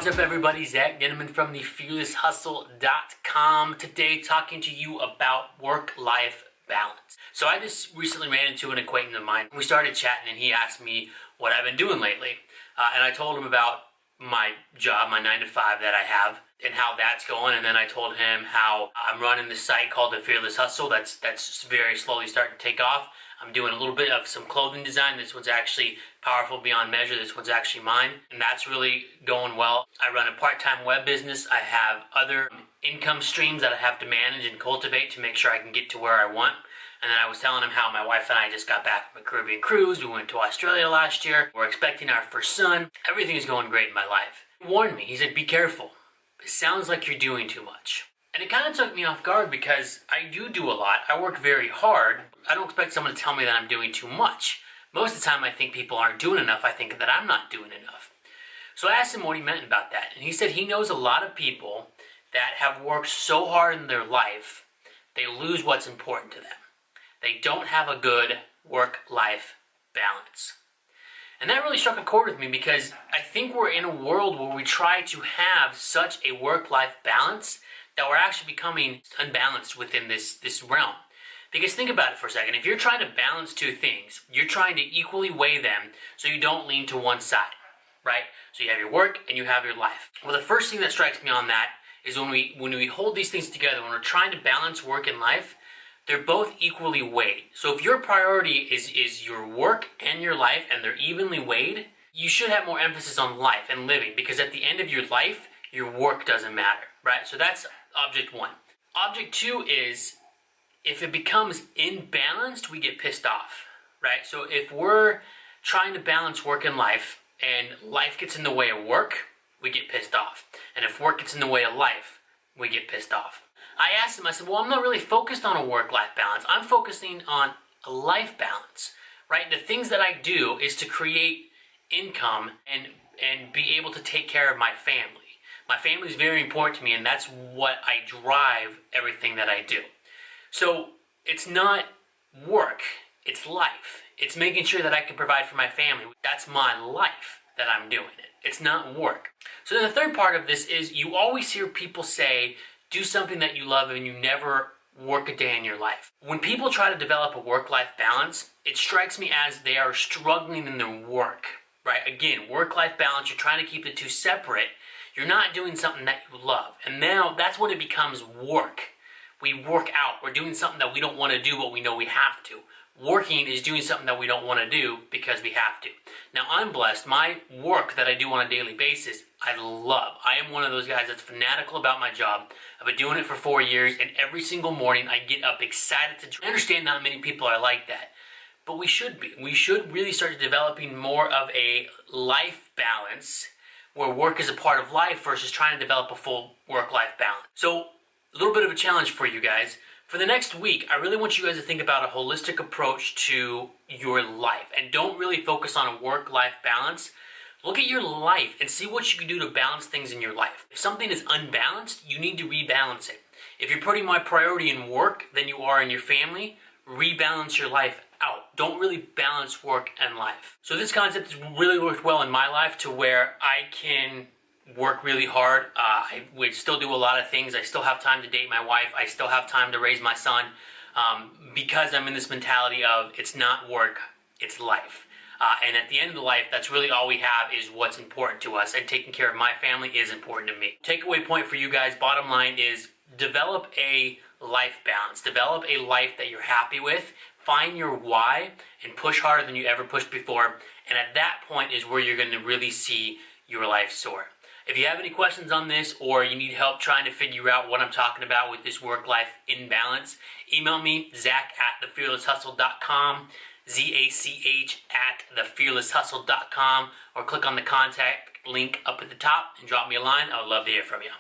What's up everybody, Zach Denneman from thefearlesshustle.com. Today talking to you about work-life balance. So I just recently ran into an acquaintance of mine. We started chatting and he asked me what I've been doing lately. And I told him about my job, my 9 to 5 that I have and how that's going. And then I told him how I'm running this site called The Fearless Hustle that's very slowly starting to take off. I'm doing a little bit of some clothing design. This one's actually powerful beyond measure. This one's actually mine, and that's really going well. I run a part-time web business. I have other income streams that I have to manage and cultivate to make sure I can get to where I want. And then I was telling him how my wife and I just got back from a Caribbean cruise. We went to Australia last year. We're expecting our first son. Everything is going great in my life. He warned me. He said, be careful. It sounds like you're doing too much. And it kind of took me off guard because I do a lot. I work very hard. I don't expect someone to tell me that I'm doing too much. Most of the time I think people aren't doing enough. I think that I'm not doing enough. So I asked him what he meant about that. And he said he knows a lot of people that have worked so hard in their life, they lose what's important to them. They don't have a good work-life balance. And that really struck a chord with me because I think we're in a world where we try to have such a work-life balance that we're actually becoming unbalanced within this realm. Because think about it for a second. If you're trying to balance two things, you're trying to equally weigh them so you don't lean to one side, right? So you have your work and you have your life. Well, the first thing that strikes me on that is when we hold these things together, when we're trying to balance work and life, they're both equally weighed. So if your priority is your work and your life and they're evenly weighed, you should have more emphasis on life and living, because at the end of your life, your work doesn't matter, right? So that's object one. Object two is if it becomes imbalanced, we get pissed off, right? So if we're trying to balance work and life life gets in the way of work, we get pissed off. And if work gets in the way of life, we get pissed off. I asked him, I said, well, I'm not really focused on a work-life balance. I'm focusing on a life balance, right? The things that I do is to create income and be able to take care of my family. My family is very important to me, and that's what I drive everything that I do. So it's not work, it's life. It's making sure that I can provide for my family. That's my life that I'm doing it. It's not work. So then the third part of this is you always hear people say, do something that you love and you never work a day in your life. When people try to develop a work-life balance, it strikes me as they are struggling in their work, right? Again, work-life balance, you're trying to keep the two separate. You're not doing something that you love. And now that's when it becomes work. We work out. We're doing something that we don't want to do, but we know we have to. Working is doing something that we don't want to do because we have to. Now, I'm blessed. My work that I do on a daily basis, I love. I am one of those guys that's fanatical about my job. I've been doing it for 4 years, and every single morning I get up excited to I understand not many people are like that, but we should be. We should really start developing more of a life balance where work is a part of life versus trying to develop a full work-life balance. So, a little bit of a challenge for you guys. For the next week, I really want you guys to think about a holistic approach to your life and don't really focus on a work-life balance. Look at your life and see what you can do to balance things in your life. If something is unbalanced, you need to rebalance it. If you're putting more priority in work than you are in your family, rebalance your life out. Don't really balance work and life. So this concept has really worked well in my life to where I can work really hard. I would still do a lot of things. I still have time to date my wife. I still have time to raise my son because I'm in this mentality of it's not work, it's life. And at the end of the life, that's really all we have is what's important to us, and taking care of my family is important to me. Takeaway point for you guys, bottom line is develop a life balance. Develop a life that you're happy with. Find your why and push harder than you ever pushed before. And at that point is where you're going to really see your life soar. If you have any questions on this or you need help trying to figure out what I'm talking about with this work-life imbalance, email me, zach@thefearlesshustle.com, ZACH@thefearlesshustle.com, or click on the contact link up at the top and drop me a line. I would love to hear from you.